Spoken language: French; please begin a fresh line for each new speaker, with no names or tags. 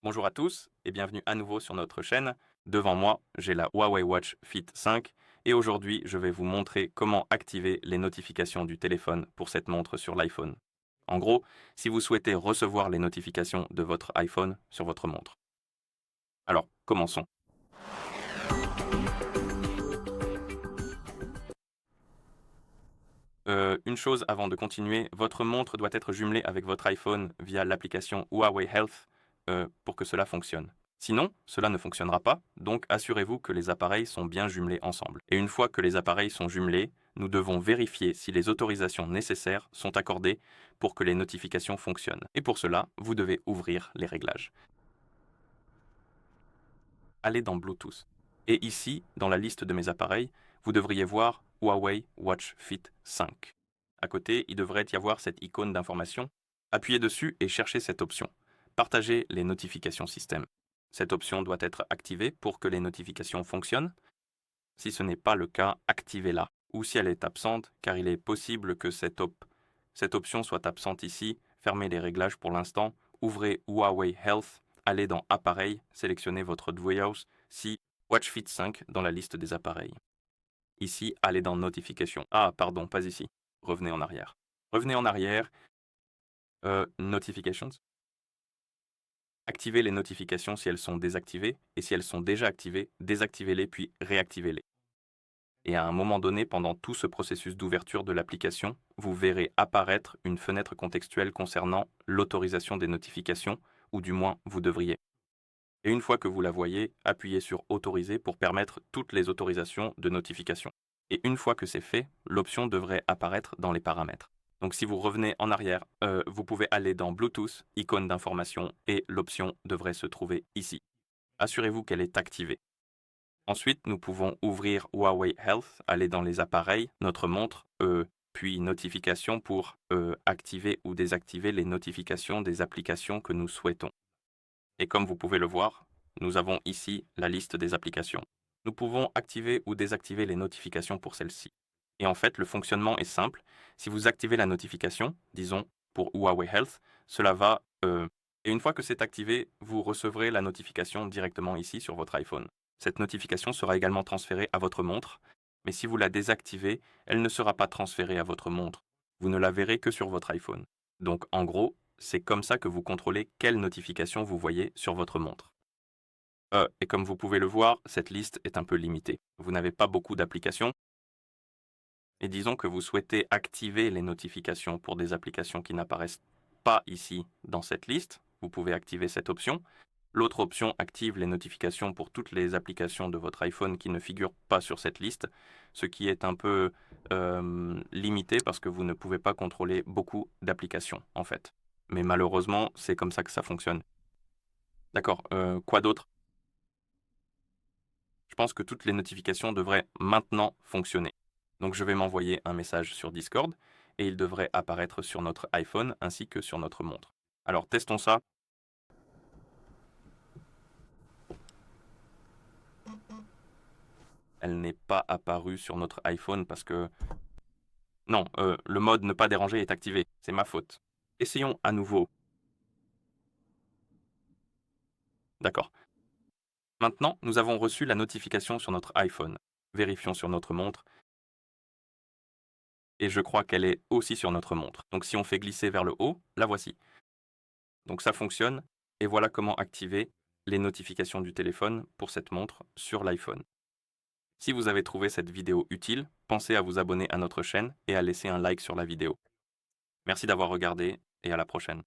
Bonjour à tous et bienvenue à nouveau sur notre chaîne. Devant moi, j'ai la Huawei Watch Fit 5 et aujourd'hui, je vais vous montrer comment activer les notifications du téléphone pour cette montre sur l'iPhone. En gros, si vous souhaitez recevoir les notifications de votre iPhone sur votre montre. Alors, commençons. Une chose avant de continuer, votre montre doit être jumelée avec votre iPhone via l'application Huawei Health pour que cela fonctionne. Sinon, cela ne fonctionnera pas, donc assurez-vous que les appareils sont bien jumelés ensemble. Et une fois que les appareils sont jumelés, nous devons vérifier si les autorisations nécessaires sont accordées pour que les notifications fonctionnent. Et pour cela, vous devez ouvrir les réglages. Allez dans Bluetooth. Et ici, dans la liste de mes appareils, vous devriez voir Huawei Watch Fit 5. À côté, il devrait y avoir cette icône d'information. Appuyez dessus et cherchez cette option. Partagez les notifications système. Cette option doit être activée pour que les notifications fonctionnent. Si ce n'est pas le cas, activez-la. Ou si elle est absente, car il est possible que cette option soit absente ici, fermez les réglages pour l'instant, ouvrez Huawei Health, allez dans Appareils, sélectionnez votre device, si Watch Fit 5 dans la liste des appareils. Ici, allez dans Notifications. Ah, pardon, pas ici. Revenez en arrière. Revenez en arrière. Notifications. Activez les notifications si elles sont désactivées, et si elles sont déjà activées, désactivez-les puis réactivez-les. Et à un moment donné, pendant tout ce processus d'ouverture de l'application, vous verrez apparaître une fenêtre contextuelle concernant l'autorisation des notifications, ou du moins vous devriez. Et une fois que vous la voyez, appuyez sur Autoriser pour permettre toutes les autorisations de notification. Et une fois que c'est fait, l'option devrait apparaître dans les paramètres. Donc si vous revenez en arrière, vous pouvez aller dans Bluetooth, icône d'information, et l'option devrait se trouver ici. Assurez-vous qu'elle est activée. Ensuite, nous pouvons ouvrir Huawei Health, aller dans les appareils, notre montre, puis notifications pour activer ou désactiver les notifications des applications que nous souhaitons. Et comme vous pouvez le voir, nous avons ici la liste des applications. Nous pouvons activer ou désactiver les notifications pour celles-ci. Et en fait, le fonctionnement est simple. Si vous activez la notification, disons pour Huawei Health, cela va... et une fois que c'est activé, vous recevrez la notification directement ici sur votre iPhone. Cette notification sera également transférée à votre montre, mais si vous la désactivez, elle ne sera pas transférée à votre montre. Vous ne la verrez que sur votre iPhone. Donc en gros, c'est comme ça que vous contrôlez quelles notifications vous voyez sur votre montre. Et comme vous pouvez le voir, cette liste est un peu limitée. Vous n'avez pas beaucoup d'applications. Et disons que vous souhaitez activer les notifications pour des applications qui n'apparaissent pas ici dans cette liste. Vous pouvez activer cette option. L'autre option active les notifications pour toutes les applications de votre iPhone qui ne figurent pas sur cette liste, ce qui est un peu limité parce que vous ne pouvez pas contrôler beaucoup d'applications en fait. Mais malheureusement, c'est comme ça que ça fonctionne. D'accord, quoi d'autre? Je pense que toutes les notifications devraient maintenant fonctionner. Donc je vais m'envoyer un message sur Discord et il devrait apparaître sur notre iPhone ainsi que sur notre montre. Alors testons ça. Elle n'est pas apparue sur notre iPhone parce que... Non, le mode ne pas déranger est activé. C'est ma faute. Essayons à nouveau. D'accord. Maintenant, nous avons reçu la notification sur notre iPhone. Vérifions sur notre montre. Et je crois qu'elle est aussi sur notre montre. Donc si on fait glisser vers le haut, la voici. Donc ça fonctionne. Et voilà comment activer les notifications du téléphone pour cette montre sur l'iPhone. Si vous avez trouvé cette vidéo utile, pensez à vous abonner à notre chaîne et à laisser un like sur la vidéo. Merci d'avoir regardé et à la prochaine.